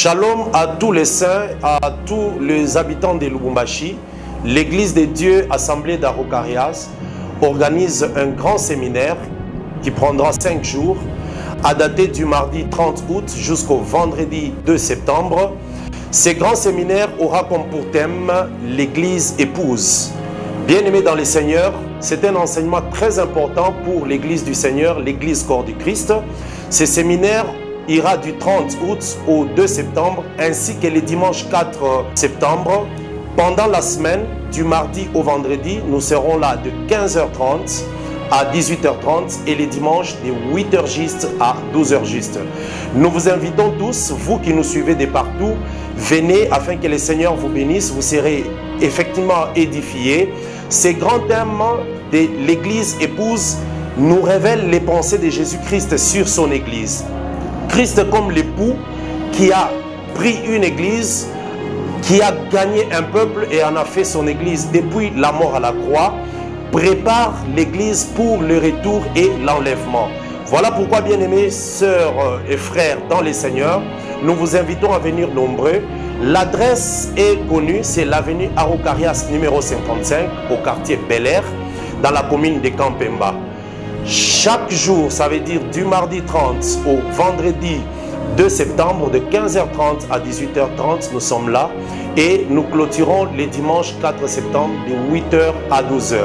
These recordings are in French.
Shalom à tous les saints, à tous les habitants de Lubumbashi. L'Église de Dieu Assemblée d'Araucarias organise un grand séminaire qui prendra 5 jours, à dater du mardi 30 août jusqu'au vendredi 2 septembre. Ce grand séminaire aura comme pour thème l'Église épouse. Bien-aimés dans le Seigneur, c'est un enseignement très important pour l'Église du Seigneur, l'Église corps du Christ. Ce séminaire ira du 30 août au 2 septembre, ainsi que le dimanche 4 septembre. Pendant la semaine, du mardi au vendredi, nous serons là de 15h30 à 18h30 et les dimanches de 8h juste à 12h juste. Nous vous invitons tous, vous qui nous suivez de partout, venez afin que le Seigneur vous bénisse, vous serez effectivement édifiés. Ces grands thèmes de l'Église épouse nous révèlent les pensées de Jésus-Christ sur son Église. Christ comme l'époux qui a pris une église, qui a gagné un peuple et en a fait son église depuis la mort à la croix, prépare l'église pour le retour et l'enlèvement. Voilà pourquoi, bien-aimés sœurs et frères dans les Seigneurs, nous vous invitons à venir nombreux. L'adresse est connue, c'est l'avenue Araucarias numéro 55 au quartier Bel Air, dans la commune de Campemba. Chaque jour, ça veut dire du mardi 30 au vendredi 2 septembre de 15h30 à 18h30, nous sommes là et nous clôturons les dimanches 4 septembre de 8h à 12h.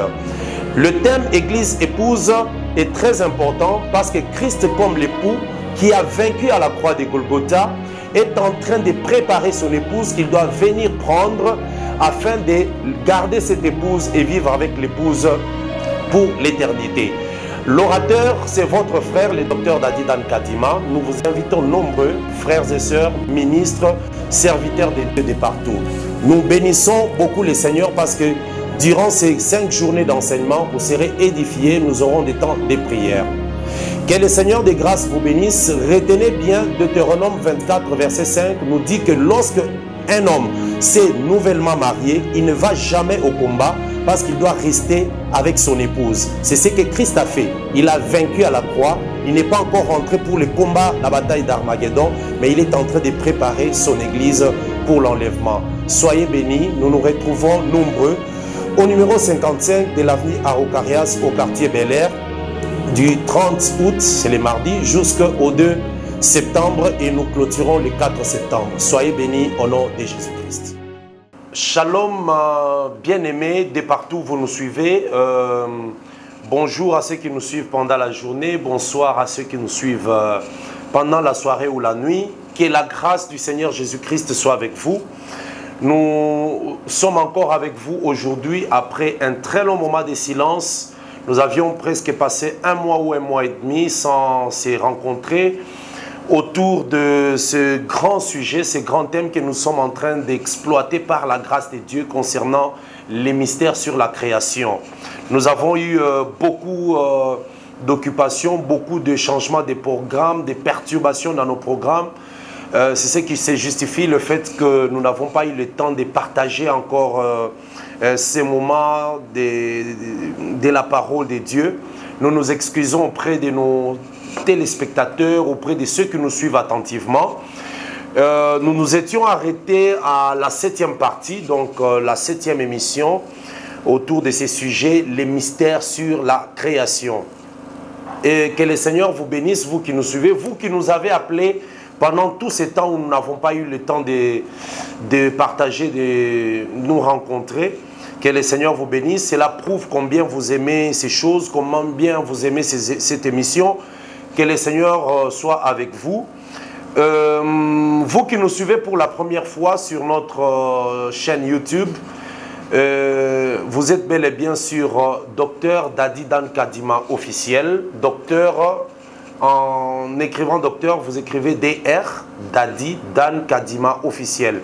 Le thème Église épouse est très important parce que Christ comme l'époux qui a vaincu à la croix de Golgotha est en train de préparer son épouse qu'il doit venir prendre afin de garder cette épouse et vivre avec l'épouse pour l'éternité. L'orateur, c'est votre frère, le docteur Dadi Dan Kadima. Nous vous invitons nombreux, frères et sœurs, ministres, serviteurs de Dieu de partout. Nous bénissons beaucoup le Seigneur parce que durant ces 5 journées d'enseignement, vous serez édifiés, nous aurons des temps de prière. Que le Seigneur des grâces vous bénisse. Retenez bien, Deutéronome 24, verset 5, nous dit que lorsque un homme s'est nouvellement marié, il ne va jamais au combat parce qu'il doit rester avec son épouse. C'est ce que Christ a fait. Il a vaincu à la croix. Il n'est pas encore rentré pour le combat, la bataille d'Armageddon, mais il est en train de préparer son église pour l'enlèvement. Soyez bénis. Nous nous retrouvons nombreux au numéro 55 de l'avenue Araucarias au quartier Bel Air du 30 août, c'est le mardi, jusqu'au 2 septembre et nous clôturons le 4 septembre. Soyez bénis au nom de Jésus-Christ. Shalom, bien-aimés, de partout vous nous suivez. Bonjour à ceux qui nous suivent pendant la journée. Bonsoir à ceux qui nous suivent pendant la soirée ou la nuit. Que la grâce du Seigneur Jésus-Christ soit avec vous. Nous sommes encore avec vous aujourd'hui après un très long moment de silence. Nous avions presque passé 1 mois ou 1 mois et demi sans se rencontrer autour de ce grand sujet, ce grand thème que nous sommes en train d'exploiter par la grâce de Dieu concernant les mystères sur la création. Nous avons eu beaucoup d'occupations, beaucoup de changements de programmes, de perturbations dans nos programmes. C'est ce qui se justifie le fait que nous n'avons pas eu le temps de partager encore ces moments de la parole de Dieu. Nous nous excusons auprès de nos téléspectateurs, auprès de ceux qui nous suivent attentivement. Nous nous étions arrêtés à la 7e partie, donc la 7e émission, autour de ces sujets, les mystères sur la création. Et que le Seigneur vous bénisse, vous qui nous suivez, vous qui nous avez appelés pendant tout ce temps où nous n'avons pas eu le temps de partager, de nous rencontrer. Que le Seigneur vous bénisse. Cela prouve combien vous aimez ces choses, combien bien vous aimez cette émission. Que le Seigneur soit avec vous. Vous qui nous suivez pour la première fois sur notre chaîne YouTube, vous êtes bel et bien sur Docteur Dadi Dan Kadima officiel. Docteur, en écrivant Docteur, vous écrivez DR, Dadi Dan Kadima officiel.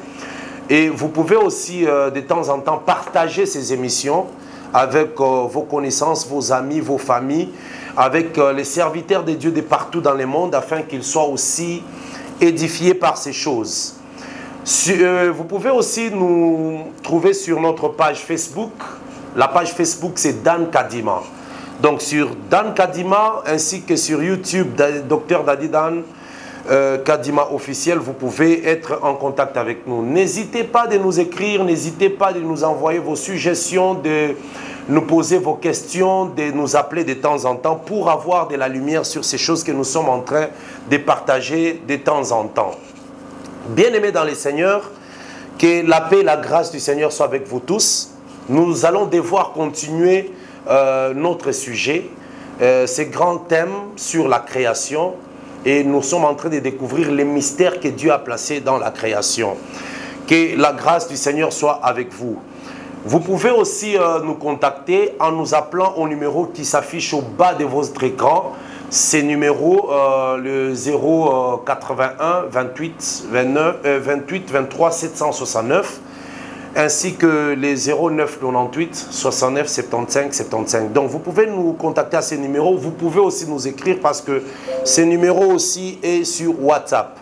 Et vous pouvez aussi de temps en temps partager ces émissions avec vos connaissances, vos amis, vos familles, avec les serviteurs de Dieu de partout dans le monde afin qu'ils soient aussi édifiés par ces choses. Vous pouvez aussi nous trouver sur notre page Facebook. La page Facebook, c'est Dan Kadima. Donc sur Dan Kadima ainsi que sur YouTube, Docteur Dadi Dan Kadima officiel, vous pouvez être en contact avec nous. N'hésitez pas de nous écrire, n'hésitez pas de nous envoyer vos suggestions, de nous poser vos questions, de nous appeler de temps en temps pour avoir de la lumière sur ces choses que nous sommes en train de partager de temps en temps. Bien-aimés dans les Seigneurs, que la paix et la grâce du Seigneur soient avec vous tous. Nous allons devoir continuer notre sujet, ces grands thèmes sur la création, et nous sommes en train de découvrir les mystères que Dieu a placés dans la création. Que la grâce du Seigneur soit avec vous. Vous pouvez aussi nous contacter en nous appelant au numéro qui s'affiche au bas de votre écran. Ces numéros, le 081 28 23 769, ainsi que les 09 98 69 75 75. Donc vous pouvez nous contacter à ces numéros. Vous pouvez aussi nous écrire parce que ces numéros aussi est sur WhatsApp.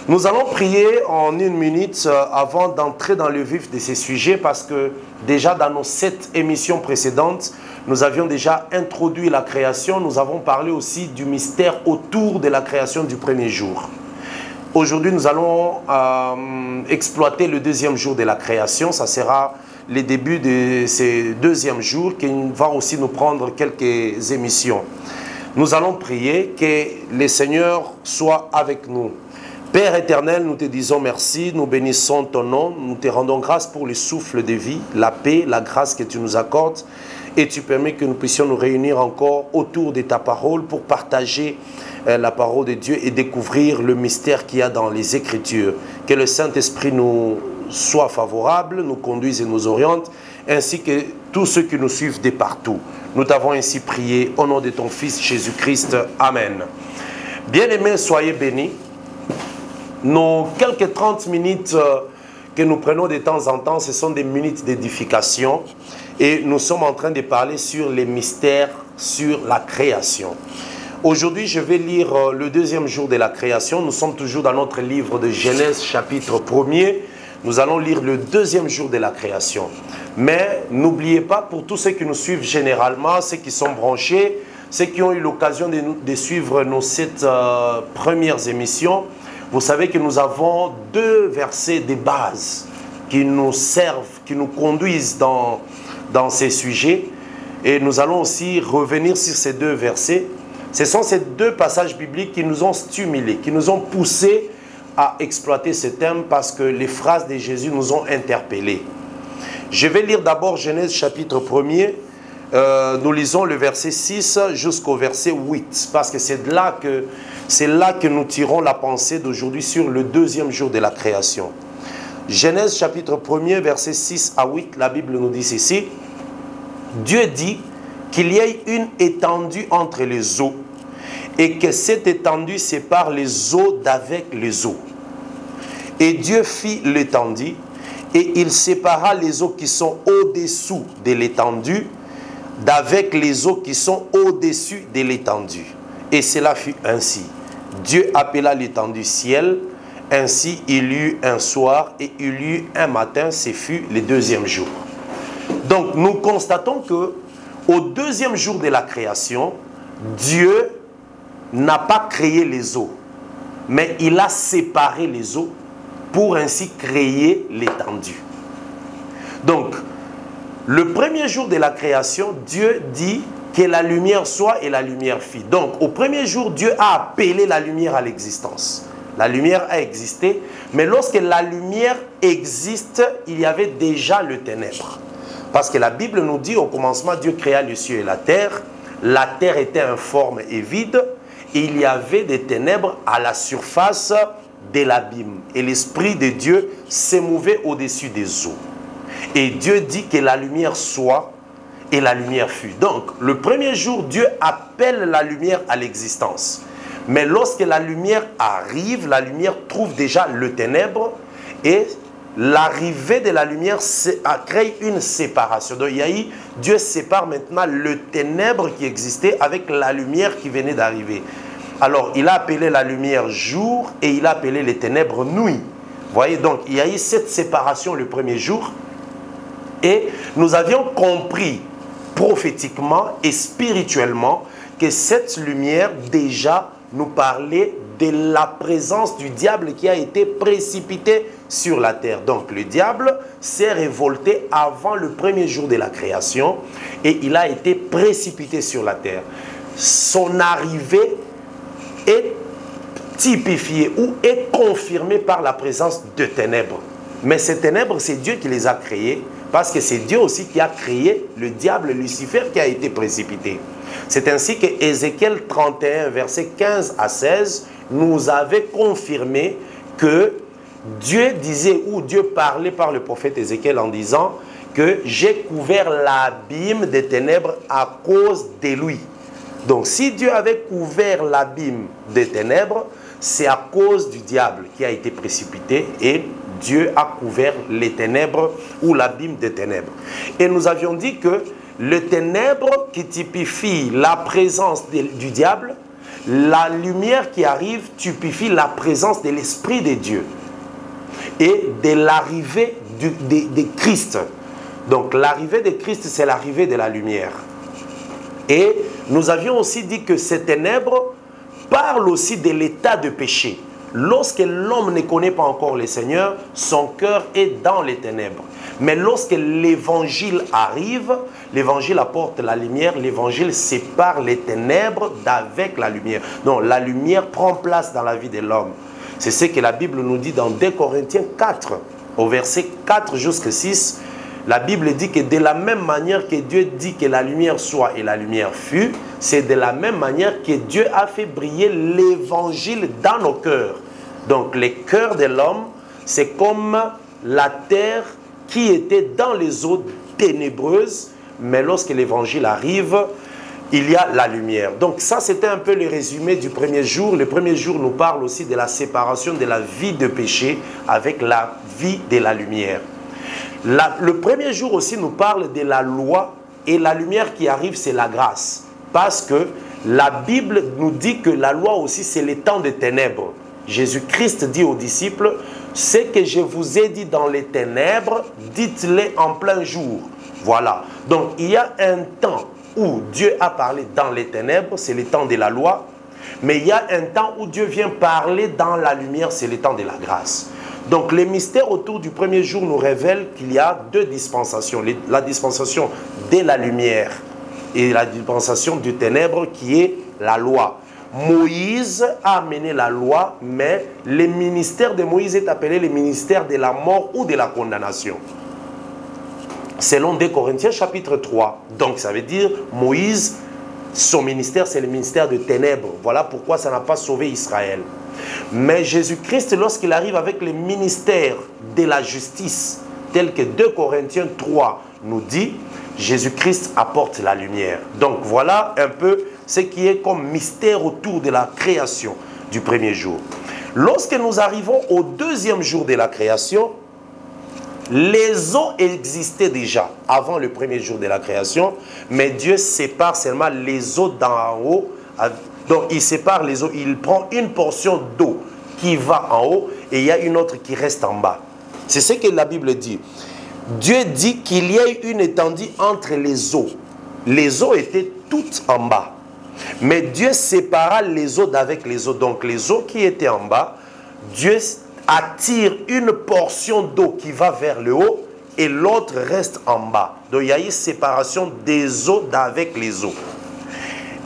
Nous allons prier en 1 minute avant d'entrer dans le vif de ces sujets, parce que déjà dans nos 7 émissions précédentes, nous avions déjà introduit la création. Nous avons parlé aussi du mystère autour de la création du premier jour. Aujourd'hui, nous allons exploiter le deuxième jour de la création. Ça sera le début de ces deuxième jours qui va aussi nous prendre quelques émissions. Nous allons prier que le Seigneur soit avec nous. Père éternel, nous te disons merci, nous bénissons ton nom, nous te rendons grâce pour le souffle de vie, la paix, la grâce que tu nous accordes, et tu permets que nous puissions nous réunir encore autour de ta parole pour partager la parole de Dieu et découvrir le mystère qu'il y a dans les Écritures. Que le Saint-Esprit nous soit favorable, nous conduise et nous oriente, ainsi que tous ceux qui nous suivent de partout. Nous t'avons ainsi prié au nom de ton Fils Jésus-Christ. Amen. Bien-aimés, soyez bénis. Nos quelques 30 minutes que nous prenons de temps en temps, ce sont des minutes d'édification. Et nous sommes en train de parler sur les mystères, sur la création. Aujourd'hui, je vais lire le deuxième jour de la création. Nous sommes toujours dans notre livre de Genèse, chapitre 1er. Nous allons lire le deuxième jour de la création. Mais n'oubliez pas, pour tous ceux qui nous suivent généralement, ceux qui sont branchés, ceux qui ont eu l'occasion de suivre nos 7 premières émissions, vous savez que nous avons 2 versets de base qui nous servent, qui nous conduisent dans ces sujets. Et nous allons aussi revenir sur ces 2 versets. Ce sont ces 2 passages bibliques qui nous ont stimulés, qui nous ont poussés à exploiter ce thème, parce que les phrases de Jésus nous ont interpellés. Je vais lire d'abord Genèse chapitre 1er. Nous lisons le verset 6 jusqu'au verset 8, parce que c'est là que nous tirons la pensée d'aujourd'hui sur le deuxième jour de la création. Genèse chapitre 1er, verset 6 à 8, la Bible nous dit ceci. Dieu dit qu'il y ait une étendue entre les eaux, et que cette étendue sépare les eaux d'avec les eaux. Et Dieu fit l'étendue, et il sépara les eaux qui sont au-dessous de l'étendue d'avec les eaux qui sont au-dessus de l'étendue. Et cela fut ainsi. Dieu appela l'étendue ciel. Ainsi il y eut un soir et il y eut un matin. Ce fut le deuxième jour. Donc nous constatons que au deuxième jour de la création, Dieu n'a pas créé les eaux, mais il a séparé les eaux pour ainsi créer l'étendue. Donc, le premier jour de la création, Dieu dit que la lumière soit et la lumière fit. Donc, au premier jour, Dieu a appelé la lumière à l'existence. La lumière a existé, mais lorsque la lumière existe, il y avait déjà le ténèbre. Parce que la Bible nous dit, au commencement, Dieu créa les cieux et la terre. La terre était informe et vide, et il y avait des ténèbres à la surface de l'abîme. Et l'Esprit de Dieu s'émouvait au-dessus des eaux. Et Dieu dit que la lumière soit, et la lumière fut. Donc, le premier jour, Dieu appelle la lumière à l'existence. Mais lorsque la lumière arrive, la lumière trouve déjà le ténèbre, et l'arrivée de la lumière crée une séparation. Donc, Dieu sépare maintenant le ténèbre qui existait avec la lumière qui venait d'arriver. Alors, il a appelé la lumière jour et il a appelé les ténèbres nuit. Vous voyez, donc, il y a eu cette séparation le premier jour. Et nous avions compris prophétiquement et spirituellement que cette lumière déjà nous parlait de la présence du diable qui a été précipité sur la terre. Donc le diable s'est révolté avant le premier jour de la création et il a été précipité sur la terre. Son arrivée est typifiée ou est confirmée par la présence de ténèbres. Mais ces ténèbres, c'est Dieu qui les a créées, parce que c'est Dieu aussi qui a créé le diable Lucifer qui a été précipité. C'est ainsi que Ézéchiel 31, versets 15 à 16, nous avait confirmé que Dieu disait, ou Dieu parlait par le prophète Ézéchiel en disant que j'ai couvert l'abîme des ténèbres à cause de lui. Donc si Dieu avait couvert l'abîme des ténèbres, c'est à cause du diable qui a été précipité et Dieu a couvert les ténèbres ou l'abîme des ténèbres. Et nous avions dit que le ténèbre qui typifie la présence du diable, la lumière qui arrive typifie la présence de l'Esprit de Dieu et de l'arrivée de Christ. Donc l'arrivée de Christ, c'est l'arrivée de la lumière. Et nous avions aussi dit que ces ténèbres parlent aussi de l'état de péché. Lorsque l'homme ne connaît pas encore le Seigneur, son cœur est dans les ténèbres. Mais lorsque l'évangile arrive, l'évangile apporte la lumière, l'évangile sépare les ténèbres d'avec la lumière. Donc la lumière prend place dans la vie de l'homme. C'est ce que la Bible nous dit dans 2 Corinthiens 4, au verset 4 jusqu'à 6. La Bible dit que de la même manière que Dieu dit que la lumière soit et la lumière fut, c'est de la même manière que Dieu a fait briller l'évangile dans nos cœurs. Donc les cœurs de l'homme, c'est comme la terre qui était dans les eaux ténébreuses, mais lorsque l'évangile arrive, il y a la lumière. Donc ça, c'était un peu le résumé du premier jour. Le premier jour nous parle aussi de la séparation de la vie de péché avec la vie de la lumière. Le premier jour aussi nous parle de la loi et la lumière qui arrive, c'est la grâce. Parce que la Bible nous dit que la loi aussi, c'est les temps des ténèbres. Jésus-Christ dit aux disciples, ce que je vous ai dit dans les ténèbres, dites-les en plein jour. Voilà. Donc il y a un temps où Dieu a parlé dans les ténèbres, c'est le temps de la loi. Mais il y a un temps où Dieu vient parler dans la lumière, c'est le temps de la grâce. Donc les mystères autour du premier jour nous révèlent qu'il y a deux dispensations. La dispensation de la lumière et la dispensation du ténèbre qui est la loi. Moïse a amené la loi, mais le ministère de Moïse est appelé le ministère de la mort ou de la condamnation. Selon 2 Corinthiens chapitre 3. Donc ça veut dire Moïse, son ministère c'est le ministère de ténèbres. Voilà pourquoi ça n'a pas sauvé Israël. Mais Jésus-Christ, lorsqu'il arrive avec le ministère de la justice, tel que 2 Corinthiens 3 nous dit, Jésus-Christ apporte la lumière. Donc voilà un peu ce qui est comme mystère autour de la création du premier jour. Lorsque nous arrivons au deuxième jour de la création, les eaux existaient déjà avant le premier jour de la création, mais Dieu sépare seulement les eaux d'en haut. Donc il sépare les eaux, il prend une portion d'eau qui va en haut et il y a une autre qui reste en bas. C'est ce que la Bible dit. Dieu dit qu'il y a eu une étendue entre les eaux. Les eaux étaient toutes en bas. Mais Dieu sépara les eaux d'avec les eaux. Donc les eaux qui étaient en bas, Dieu attire une portion d'eau qui va vers le haut et l'autre reste en bas. Donc il y a eu séparation des eaux d'avec les eaux.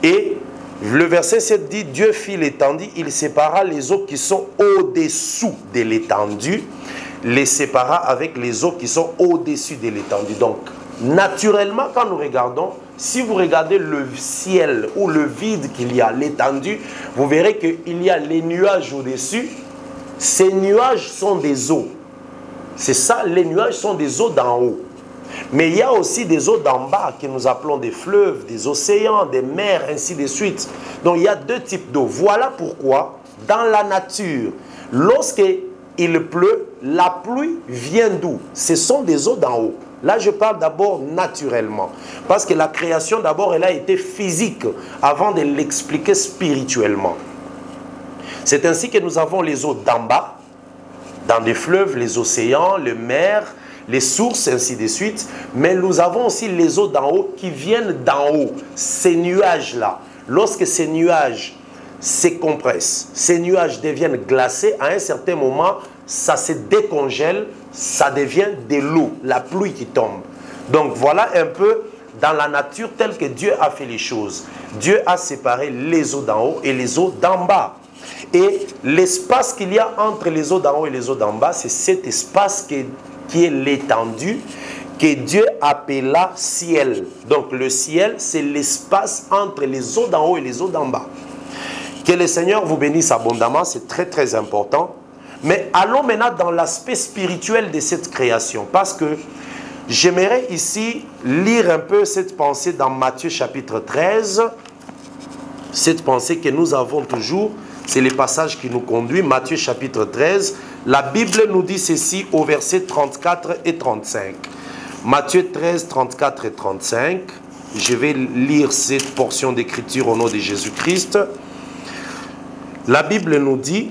Et le verset 7 dit, Dieu fit l'étendue, il sépara les eaux qui sont au-dessous de l'étendue, les sépara avec les eaux qui sont au-dessus de l'étendue. Donc, naturellement, quand nous regardons, si vous regardez le ciel ou le vide qu'il y a, l'étendue, vous verrez qu'il y a les nuages au-dessus. Ces nuages sont des eaux. C'est ça, les nuages sont des eaux d'en haut. Mais il y a aussi des eaux d'en bas que nous appelons des fleuves, des océans, des mers, ainsi de suite. Donc il y a deux types d'eau. Voilà pourquoi, dans la nature, lorsqu'il pleut, la pluie vient d'où? Ce sont des eaux d'en haut. Là, je parle d'abord naturellement. Parce que la création, d'abord, elle a été physique avant de l'expliquer spirituellement. C'est ainsi que nous avons les eaux d'en bas, dans des fleuves, les océans, les mers, les sources, ainsi de suite. Mais nous avons aussi les eaux d'en haut qui viennent d'en haut. Ces nuages-là, lorsque ces nuages se compressent. Ces nuages deviennent glacés. À un certain moment, ça se décongèle, ça devient de l'eau, la pluie qui tombe. Donc voilà un peu dans la nature telle que Dieu a fait les choses. Dieu a séparé les eaux d'en haut et les eaux d'en bas. Et l'espace qu'il y a entre les eaux d'en haut et les eaux d'en bas, c'est cet espace qui est l'étendue que Dieu appela ciel. Donc le ciel, c'est l'espace entre les eaux d'en haut et les eaux d'en bas. Que le Seigneur vous bénisse abondamment, c'est très très important. Mais allons maintenant dans l'aspect spirituel de cette création. Parce que j'aimerais ici lire un peu cette pensée dans Matthieu chapitre 13. Cette pensée que nous avons toujours, c'est les passages qui nous conduisent. Matthieu chapitre 13, la Bible nous dit ceci au verset 34 et 35. Matthieu 13, 34 et 35. Je vais lire cette portion d'écriture au nom de Jésus-Christ. La Bible nous dit,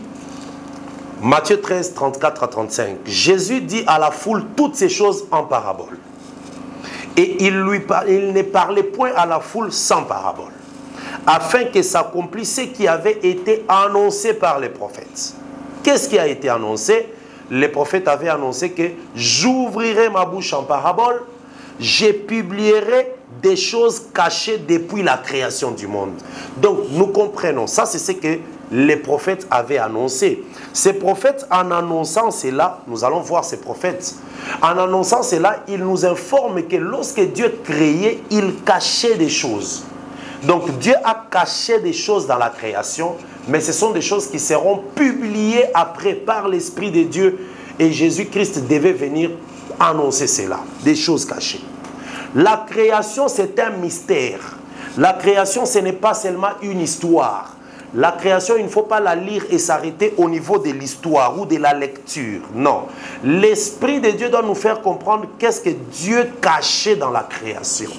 Matthieu 13, 34 à 35, Jésus dit à la foule toutes ces choses en parabole. Et il ne parlait point à la foule sans parabole, afin que s'accomplisse ce qui avait été annoncé par les prophètes. Qu'est-ce qui a été annoncé? Les prophètes avaient annoncé que j'ouvrirai ma bouche en parabole, je publierai des choses cachées depuis la création du monde. Donc nous comprenons, ça c'est ce que les prophètes avaient annoncé. Ces prophètes, en annonçant cela, nous allons voir ces prophètes, en annonçant cela, ils nous informent que lorsque Dieu créait, il cachait des choses. Donc Dieu a caché des choses dans la création, mais ce sont des choses qui seront publiées après par l'Esprit de Dieu. Et Jésus-Christ devait venir annoncer cela, des choses cachées. La création, c'est un mystère. La création, ce n'est pas seulement une histoire. La création, il ne faut pas la lire et s'arrêter au niveau de l'histoire ou de la lecture. Non. L'Esprit de Dieu doit nous faire comprendre qu'est-ce que Dieu cachait dans la création.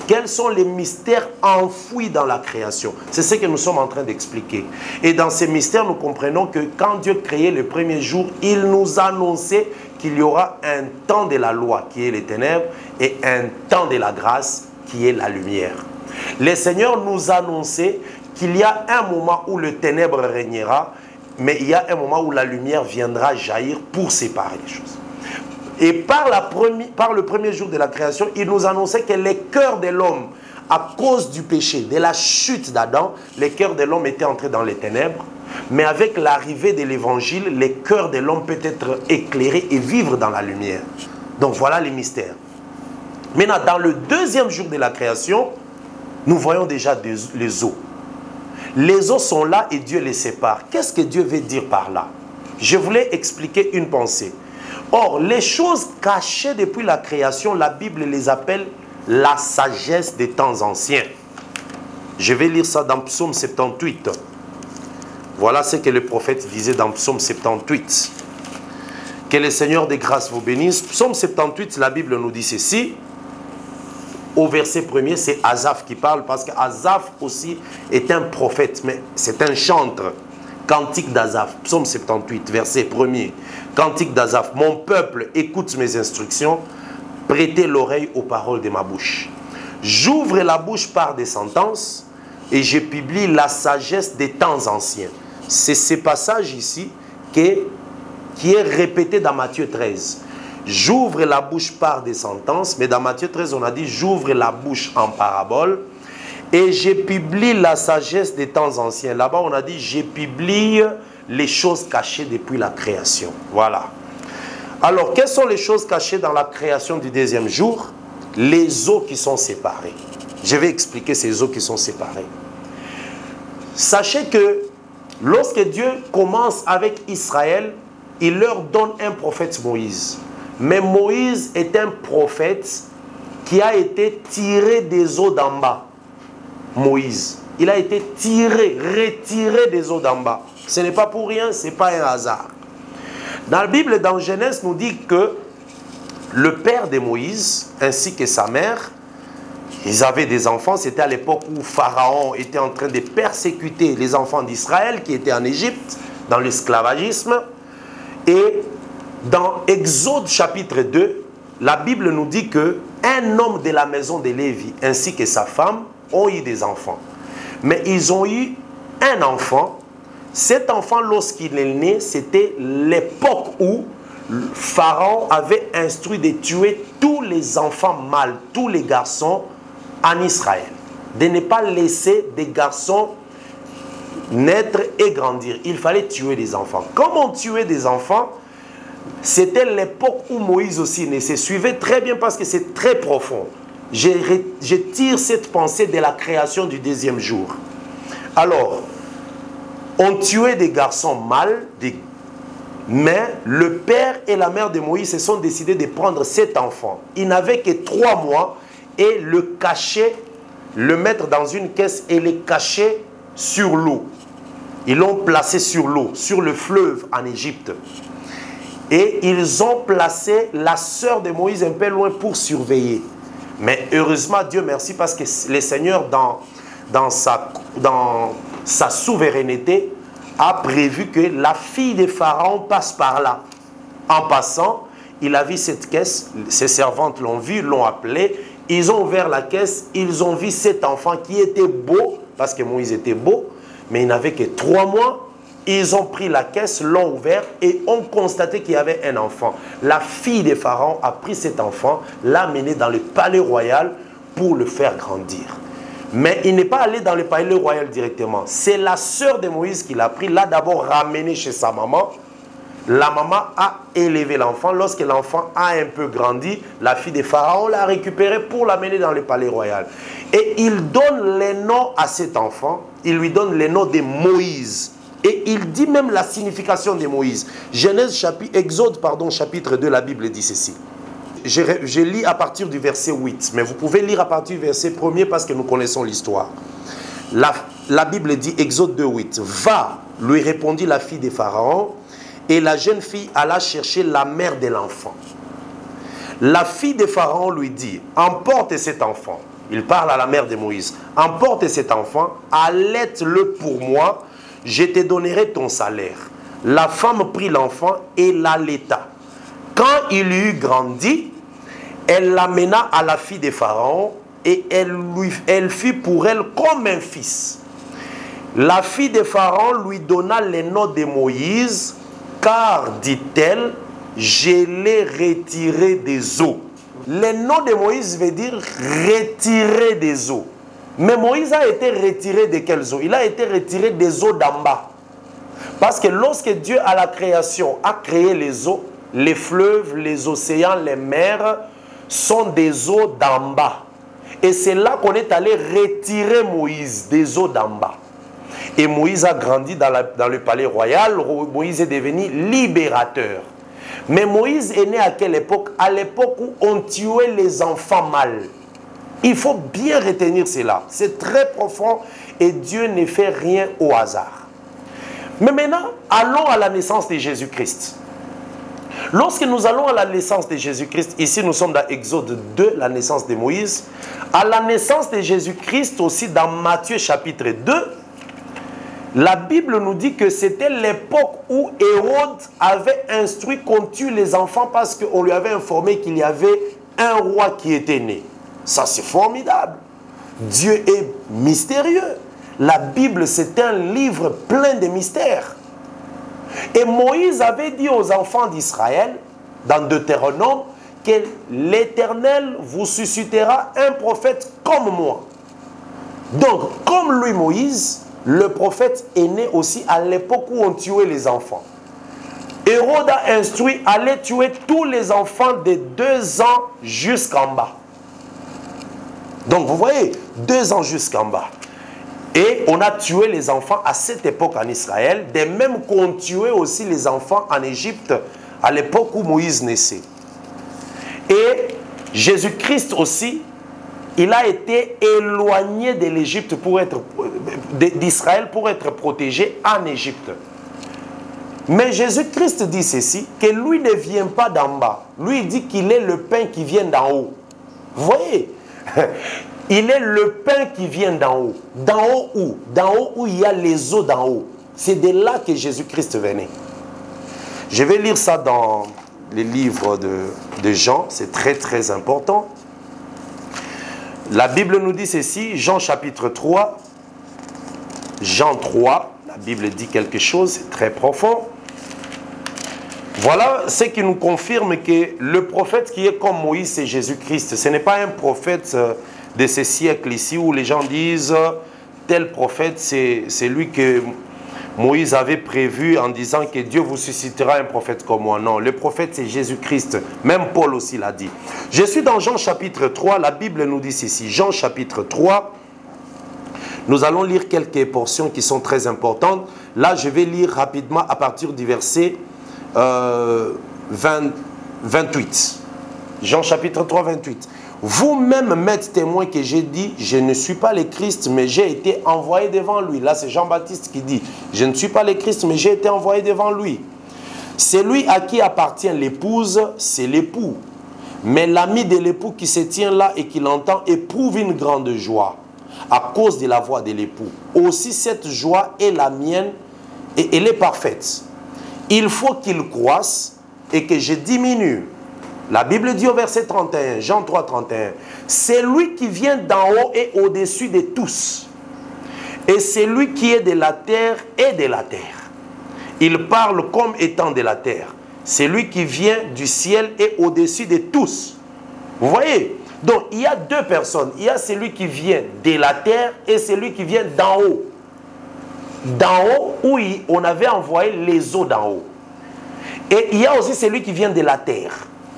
Quels sont les mystères enfouis dans la création? C'est ce que nous sommes en train d'expliquer. Et dans ces mystères, nous comprenons que quand Dieu créait le premier jour, il nous annonçait qu'il y aura un temps de la loi qui est les ténèbres et un temps de la grâce qui est la lumière. Le Seigneur nous annonçait qu'il y a un moment où le ténèbre régnera, mais il y a un moment où la lumière viendra jaillir pour séparer les choses. Et par le premier jour de la création, il nous annonçait que les cœurs de l'homme, à cause du péché, de la chute d'Adam, les cœurs de l'homme étaient entrés dans les ténèbres. Mais avec l'arrivée de l'évangile, les cœurs de l'homme peuvent être éclairés et vivre dans la lumière. Donc voilà les mystères. Maintenant, dans le deuxième jour de la création, nous voyons déjà les eaux. Les eaux sont là et Dieu les sépare. Qu'est-ce que Dieu veut dire par là? Je voulais expliquer une pensée. Or, les choses cachées depuis la création, la Bible les appelle la sagesse des temps anciens. Je vais lire ça dans Psaume 78. Voilà ce que le prophète disait dans Psaume 78. Que le Seigneur des grâces vous bénisse. Psaume 78, la Bible nous dit ceci. Au verset 1er, c'est Asaph qui parle, parce qu'Asaph aussi est un prophète, mais c'est un chantre. Cantique d'Asaph, Psaume 78, verset 1er. Cantique d'Asaph, mon peuple écoute mes instructions, prêtez l'oreille aux paroles de ma bouche. J'ouvre la bouche par des sentences et je publie la sagesse des temps anciens. C'est ce passage ici qui est répété dans Matthieu 13. J'ouvre la bouche par des sentences, mais dans Matthieu 13, on a dit j'ouvre la bouche en parabole et je publie la sagesse des temps anciens. Là-bas, on a dit je publie les choses cachées depuis la création. Voilà. Alors, quelles sont les choses cachées dans la création du deuxième jour? Les eaux qui sont séparées. Je vais expliquer ces eaux qui sont séparées. Sachez que lorsque Dieu commence avec Israël, il leur donne un prophète Moïse. Mais Moïse est un prophète qui a été tiré des eaux d'en bas. Moïse, il a été retiré des eaux d'en bas. Ce n'est pas pour rien, ce n'est pas un hasard. Dans la Bible, dans Genèse, nous dit que le père de Moïse, ainsi que sa mère, ils avaient des enfants. C'était à l'époque où Pharaon était en train de persécuter les enfants d'Israël qui étaient en Égypte, dans l'esclavagisme. Et dans Exode chapitre 2, la Bible nous dit qu'un homme de la maison de Lévi ainsi que sa femme ont eu des enfants. Mais ils ont eu un enfant. Cet enfant, lorsqu'il est né, c'était l'époque où Pharaon avait instruit de tuer tous les enfants mâles, tous les garçons en Israël. De ne pas laisser des garçons naître et grandir. Il fallait tuer des enfants. Comme on tuait des enfants, c'était l'époque où Moïse aussi naissait. Suivez très bien parce que c'est très profond. Je tire cette pensée de la création du deuxième jour. Alors, on tuait des garçons mâles, mais le père et la mère de Moïse se sont décidés de prendre cet enfant. Il n'avait que 3 mois et le cacher, le mettre dans une caisse et le cacher sur l'eau. Ils l'ont placé sur l'eau, sur le fleuve en Égypte. Et ils ont placé la sœur de Moïse un peu loin pour surveiller. Mais heureusement, Dieu merci, parce que le Seigneur, dans sa souveraineté, a prévu que la fille de Pharaon passe par là. En passant, il a vu cette caisse, ses servantes l'ont vu, l'ont appelé, ils ont ouvert la caisse, ils ont vu cet enfant qui était beau, parce que Moïse était beau, mais il n'avait que 3 mois. Ils ont pris la caisse, l'ont ouvert et ont constaté qu'il y avait un enfant. La fille de Pharaon a pris cet enfant, l'a mené dans le palais royal pour le faire grandir. Mais il n'est pas allé dans le palais royal directement. C'est la sœur de Moïse qui l'a pris, l'a d'abord ramené chez sa maman. La maman a élevé l'enfant. Lorsque l'enfant a un peu grandi, la fille de Pharaon l'a récupéré pour l'amener dans le palais royal. Et il donne les noms à cet enfant. Il lui donne les noms de Moïse. Et il dit même la signification de Moïse. Exode, chapitre 2, la Bible dit ceci. Je lis à partir du verset 8, mais vous pouvez lire à partir du verset 1er parce que nous connaissons l'histoire. La Bible dit, Exode 2, 8. Va, lui répondit la fille de Pharaon, et la jeune fille alla chercher la mère de l'enfant. La fille de Pharaon lui dit, emporte cet enfant. Il parle à la mère de Moïse. Emporte cet enfant, allaite-le pour moi, je te donnerai ton salaire. La femme prit l'enfant et l'allaita. Quand il eut grandi, elle l'amena à la fille de Pharaon et elle fit pour elle comme un fils. La fille de Pharaon lui donna le nom de Moïse, car, dit-elle, je l'ai retiré des eaux. Le nom de Moïse veut dire retirer des eaux. Mais Moïse a été retiré de quelles eaux? Il a été retiré des eaux d'en bas. Parce que lorsque Dieu à la création a créé les eaux, les fleuves, les océans, les mers sont des eaux d'en bas. Et c'est là qu'on est allé retirer Moïse des eaux d'en bas. Et Moïse a grandi dans le palais royal. Moïse est devenu libérateur. Mais Moïse est né à quelle époque? À l'époque où on tuait les enfants mâles. Il faut bien retenir cela. C'est très profond et Dieu ne fait rien au hasard. Mais maintenant, allons à la naissance de Jésus-Christ. Lorsque nous allons à la naissance de Jésus-Christ, ici nous sommes dans Exode 2, la naissance de Moïse. À la naissance de Jésus-Christ aussi dans Matthieu chapitre 2, la Bible nous dit que c'était l'époque où Hérode avait instruit qu'on tue les enfants parce qu'on lui avait informé qu'il y avait un roi qui était né. Ça, c'est formidable. Dieu est mystérieux. La Bible, c'est un livre plein de mystères. Et Moïse avait dit aux enfants d'Israël, dans Deutéronome, que l'Éternel vous suscitera un prophète comme moi. Donc, comme lui, Moïse, le prophète est né aussi à l'époque où on tuait les enfants. Hérode a instruit aller tuer tous les enfants de 2 ans jusqu'en bas. Donc vous voyez, 2 ans jusqu'en bas. Et on a tué les enfants à cette époque en Israël, de même qu'on tuait aussi les enfants en Égypte à l'époque où Moïse naissait. Et Jésus-Christ aussi, il a été éloigné de l'Égypte d'Israël pour être protégé en Égypte. Mais Jésus-Christ dit ceci, que lui ne vient pas d'en bas. Lui il dit qu'il est le pain qui vient d'en haut. Vous voyez? Il est le pain qui vient d'en haut. D'en haut où? D'en haut où il y a les eaux d'en haut. C'est de là que Jésus-Christ venait. Je vais lire ça dans les livres de Jean. C'est très très important. La Bible nous dit ceci, Jean chapitre 3, Jean 3, la Bible dit quelque chose, c'est très profond. Voilà ce qui nous confirme que le prophète qui est comme Moïse, c'est Jésus-Christ. Ce n'est pas un prophète de ces siècles ici où les gens disent tel prophète, c'est lui que Moïse avait prévu en disant que Dieu vous suscitera un prophète comme moi. Non, le prophète c'est Jésus-Christ. Même Paul aussi l'a dit. Je suis dans Jean chapitre 3, la Bible nous dit ceci. Jean chapitre 3, nous allons lire quelques portions qui sont très importantes. Là, je vais lire rapidement à partir du verset 28. Jean chapitre 3, 28. Vous-même m'êtes témoin que j'ai dit, je ne suis pas le Christ, mais j'ai été envoyé devant lui. Là, c'est Jean-Baptiste qui dit, je ne suis pas le Christ, mais j'ai été envoyé devant lui. Celui à qui appartient l'épouse, c'est l'époux. Mais l'ami de l'époux qui se tient là et qui l'entend éprouve une grande joie à cause de la voix de l'époux. Aussi, cette joie est la mienne et elle est parfaite. Il faut qu'il croisse et que je diminue. La Bible dit au verset 31, Jean 3, 31, « C'est lui qui vient d'en haut et au-dessus de tous. Et c'est lui qui est de la terre et de la terre. Il parle comme étant de la terre. C'est lui qui vient du ciel et au-dessus de tous. » Vous voyez? Donc, il y a deux personnes. Il y a celui qui vient de la terre et celui qui vient d'en haut. D'en haut, où on avait envoyé les eaux d'en haut. Et il y a aussi celui qui vient de la terre.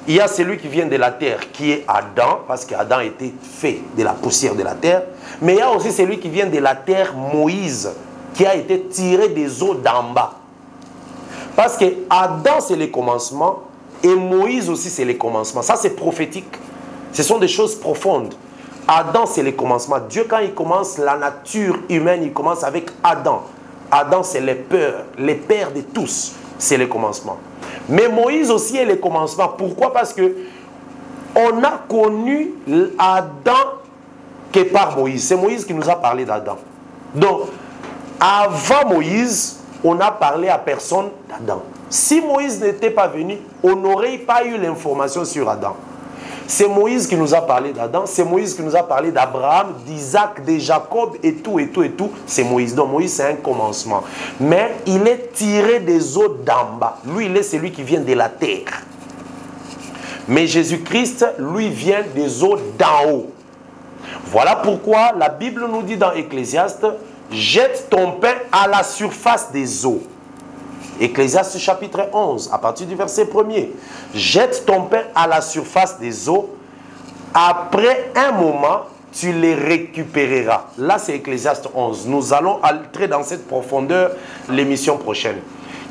Il y a celui qui vient de la terre, qui est Adam, parce qu'Adam était fait de la poussière de la terre. Mais il y a aussi celui qui vient de la terre, Moïse, qui a été tiré des eaux d'en bas. Parce que Adam, c'est le commencement, et Moïse aussi, c'est le commencement. Ça, c'est prophétique. Ce sont des choses profondes. Adam, c'est le commencement. Dieu, quand il commence la nature humaine, il commence avec Adam. Adam, c'est les pères de tous. C'est le commencement. Mais Moïse aussi est le commencement. Pourquoi? Parce que on a connu Adam que par Moïse. C'est Moïse qui nous a parlé d'Adam. Donc, avant Moïse, on a parlé à personne d'Adam. Si Moïse n'était pas venu, on n'aurait pas eu l'information sur Adam. C'est Moïse qui nous a parlé d'Adam, c'est Moïse qui nous a parlé d'Abraham, d'Isaac, de Jacob et tout, et tout, et tout. C'est Moïse. Donc Moïse, c'est un commencement. Mais il est tiré des eaux d'en bas. Lui, il est celui qui vient de la terre. Mais Jésus-Christ, lui, vient des eaux d'en haut. Voilà pourquoi la Bible nous dit dans Ecclésiaste, jette ton pain à la surface des eaux. Ecclésiaste chapitre 11, à partir du verset 1er. Jette ton pain à la surface des eaux. Après un moment, tu les récupéreras. Là, c'est Ecclésiaste 11. Nous allons entrer dans cette profondeur l'émission prochaine.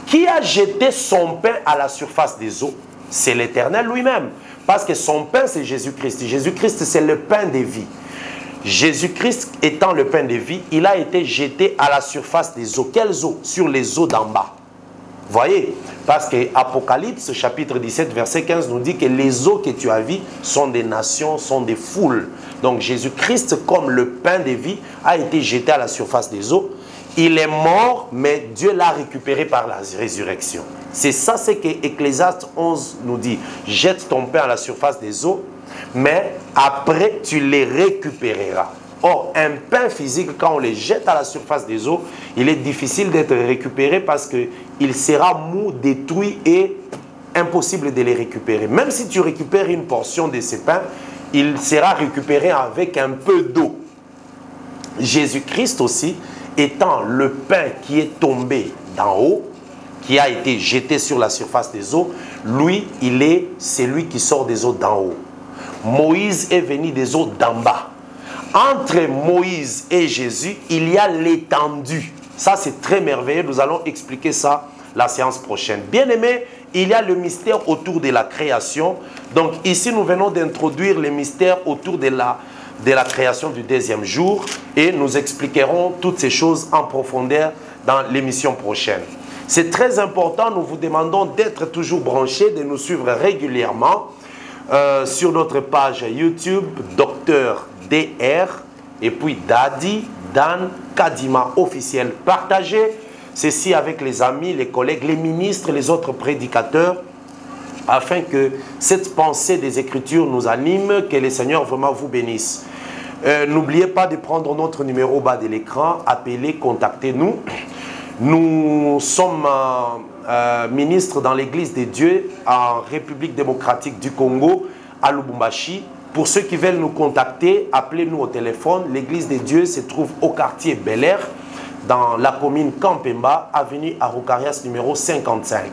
Qui a jeté son pain à la surface des eaux? C'est l'Éternel lui-même. Parce que son pain, c'est Jésus-Christ. Jésus-Christ, c'est le pain de vie. Jésus-Christ étant le pain de vie, il a été jeté à la surface des eaux. Quelles eaux? Sur les eaux d'en bas. Voyez, parce que Apocalypse chapitre 17 verset 15 nous dit que les eaux que tu as vues sont des nations, sont des foules. Donc Jésus-Christ comme le pain de vie a été jeté à la surface des eaux. Il est mort, mais Dieu l'a récupéré par la résurrection. C'est ça ce que Ecclésiaste 11 nous dit. Jette ton pain à la surface des eaux, mais après tu les récupéreras. Or, un pain physique, quand on le jette à la surface des eaux, il est difficile d'être récupéré parce qu'il sera mou, détruit et impossible de les récupérer. Même si tu récupères une portion de ce pain, il sera récupéré avec un peu d'eau. Jésus-Christ aussi, étant le pain qui est tombé d'en haut, qui a été jeté sur la surface des eaux, lui, il est celui qui sort des eaux d'en haut. Moïse est venu des eaux d'en bas. Entre Moïse et Jésus, il y a l'étendue. Ça, c'est très merveilleux. Nous allons expliquer ça la séance prochaine. Bien aimé, il y a le mystère autour de la création. Donc ici, nous venons d'introduire le mystère autour de la création du deuxième jour. Et nous expliquerons toutes ces choses en profondeur dans l'émission prochaine. C'est très important. Nous vous demandons d'être toujours branchés, de nous suivre régulièrement sur notre page YouTube, Docteur DR, et puis Dadi, Dan, Kadima officiel. Partagez ceci avec les amis, les collègues, les ministres, les autres prédicateurs, afin que cette pensée des Écritures nous anime, que le Seigneur vraiment vous bénisse. N'oubliez pas de prendre notre numéro au bas de l'écran, appelez, contactez-nous. Nous sommes ministres dans l'Église des dieux en République démocratique du Congo, à Lubumbashi. Pour ceux qui veulent nous contacter, appelez-nous au téléphone. L'Église des dieux se trouve au quartier Bel Air, dans la commune Kampemba, avenue Araucarias numéro 55.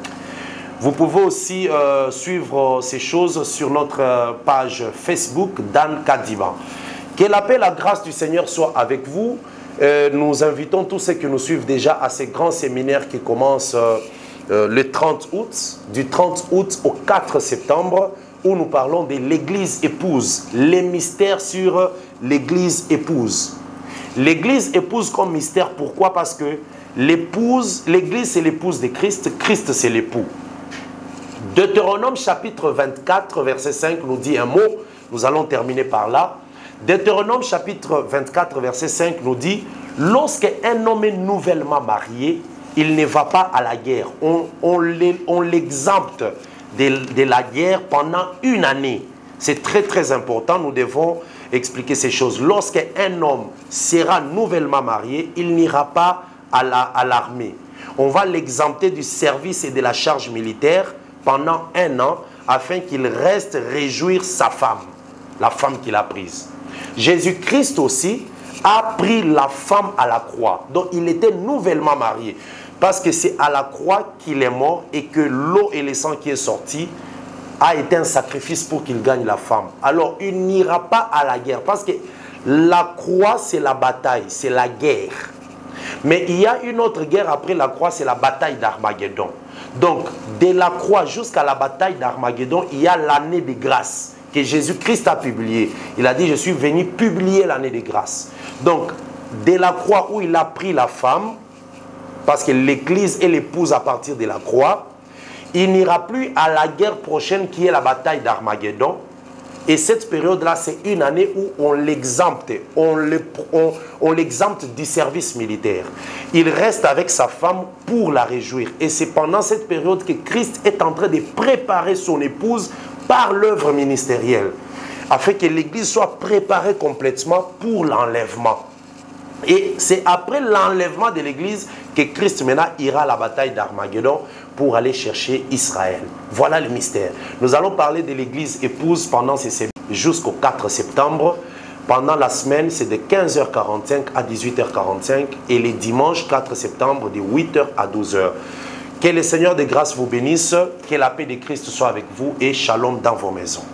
Vous pouvez aussi suivre ces choses sur notre page Facebook Dan Kadima. Que la paix et la grâce du Seigneur soient avec vous. Nous invitons tous ceux qui nous suivent déjà à ces grands séminaires qui commencent le 30 août, du 30 août au 4 septembre, où nous parlons de l'Église épouse, les mystères sur l'Église épouse. L'Église épouse comme mystère, pourquoi? Parce que l'épouse, l'Église c'est l'épouse de Christ, Christ c'est l'époux. Deutéronome chapitre 24, verset 5 nous dit un mot, nous allons terminer par là. Deutéronome chapitre 24, verset 5 nous dit, lorsqu'un homme est nouvellement marié, il ne va pas à la guerre. On l'exempte de la guerre pendant une année. C'est très très important, nous devons expliquer ces choses. Lorsqu'un homme sera nouvellement marié, il n'ira pas à l'armée. On va l'exempter du service et de la charge militaire pendant un an, afin qu'il reste réjouir sa femme, la femme qu'il a prise. Jésus-Christ aussi a pris la femme à la croix. Donc il était nouvellement marié. Parce que c'est à la croix qu'il est mort et que l'eau et le sang qui est sorti a été un sacrifice pour qu'il gagne la femme. Alors il n'ira pas à la guerre. Parce que la croix c'est la bataille, c'est la guerre. Mais il y a une autre guerre après la croix, c'est la bataille d'Armageddon. Donc, de la croix jusqu'à la bataille d'Armageddon, il y a l'année de grâce que Jésus-Christ a publiée. Il a dit, je suis venu publier l'année de grâce. Donc, de la croix où il a pris la femme, parce que l'Église est l'épouse à partir de la croix, il n'ira plus à la guerre prochaine qui est la bataille d'Armageddon. Et cette période-là, c'est une année où on l'exempte, on l'exempte du service militaire. Il reste avec sa femme pour la réjouir. Et c'est pendant cette période que Christ est en train de préparer son épouse par l'œuvre ministérielle, afin que l'Église soit préparée complètement pour l'enlèvement. Et c'est après l'enlèvement de l'Église que Christ maintenant ira à la bataille d'Armageddon pour aller chercher Israël. Voilà le mystère. Nous allons parler de l'Église épouse pendant ces séminaires jusqu'au 4 septembre. Pendant la semaine, c'est de 15h45 à 18h45 et les dimanches 4 septembre de 8h à 12h. Que le Seigneur de grâce vous bénisse, que la paix de Christ soit avec vous et shalom dans vos maisons.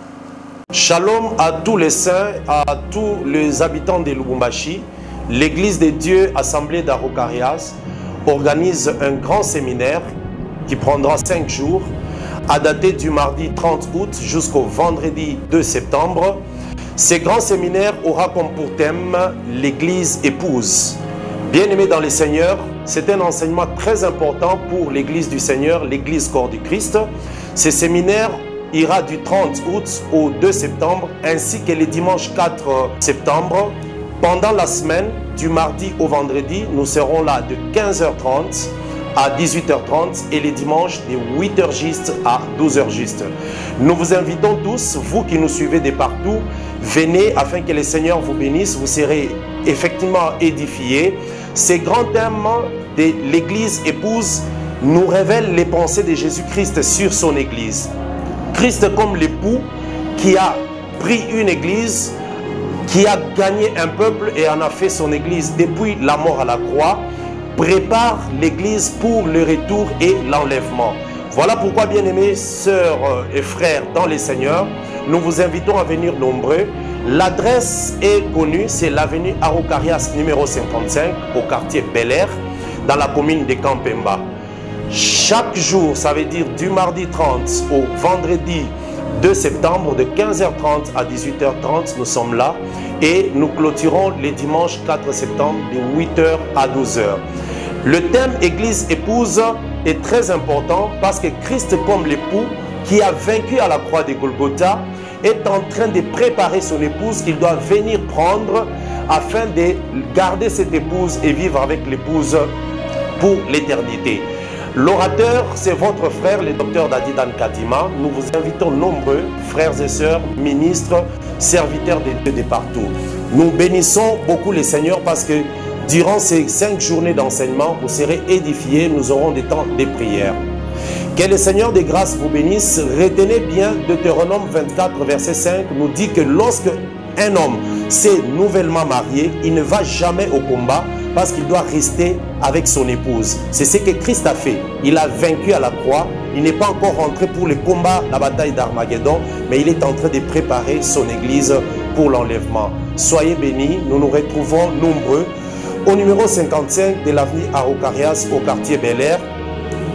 Shalom à tous les saints, à tous les habitants de Lubumbashi. L'Église des dieux Assemblée d'Araucarias organise un grand séminaire qui prendra 5 jours, à dater du mardi 30 août jusqu'au vendredi 2 septembre. Ce grand séminaire aura comme pour thème l'Église épouse. Bien-aimés dans le Seigneur, c'est un enseignement très important pour l'Église du Seigneur, l'Église corps du Christ. Ce séminaire ira du 30 août au 2 septembre, ainsi que le dimanche 4 septembre. Pendant la semaine, du mardi au vendredi, nous serons là de 15h30 à 18h30 et les dimanches de 8h juste à 12h juste. Nous vous invitons tous, vous qui nous suivez de partout, venez afin que le Seigneur vous bénisse, vous serez effectivement édifiés. Ces grands thèmes de l'Église épouse nous révèlent les pensées de Jésus-Christ sur son Église. Christ comme l'époux qui a pris une Église, qui a gagné un peuple et en a fait son Église depuis la mort à la croix, prépare l'Église pour le retour et l'enlèvement. Voilà pourquoi, bien-aimés sœurs et frères dans les Seigneurs, nous vous invitons à venir nombreux. L'adresse est connue, c'est l'avenue Araucarias numéro 55 au quartier Bel Air, dans la commune de Kampemba. Chaque jour, ça veut dire du mardi 30 au vendredi 2 septembre, de 15h30 à 18h30, nous sommes là. Et nous clôturons les dimanches 4 septembre de 8h à 12h. Le thème Église épouse est très important parce que Christ comme l'époux qui a vaincu à la croix de Golgotha est en train de préparer son épouse qu'il doit venir prendre afin de garder cette épouse et vivre avec l'épouse pour l'éternité. L'orateur, c'est votre frère, le docteur Dadi Dan Kadima. Nous vous invitons nombreux, frères et sœurs, ministres, serviteurs des dieux de partout. Nous bénissons beaucoup le Seigneur parce que durant ces 5 journées d'enseignement, vous serez édifiés, nous aurons des temps de prière. Que le Seigneur des grâces vous bénisse. Retenez bien, Deutéronome 24, verset 5, nous dit que lorsque un homme s'est nouvellement marié, il ne va jamais au combat parce qu'il doit rester avec son épouse. C'est ce que Christ a fait. Il a vaincu à la croix. Il n'est pas encore rentré pour le combat, la bataille d'Armageddon, mais il est en train de préparer son église pour l'enlèvement. Soyez bénis, nous nous retrouvons nombreux au numéro 55 de l'avenue Araucarias au quartier Bel-Air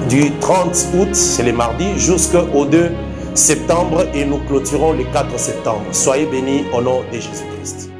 du 30 août, c'est le mardi, jusqu'au 2 septembre et nous clôturons le 4 septembre. Soyez bénis au nom de Jésus-Christ.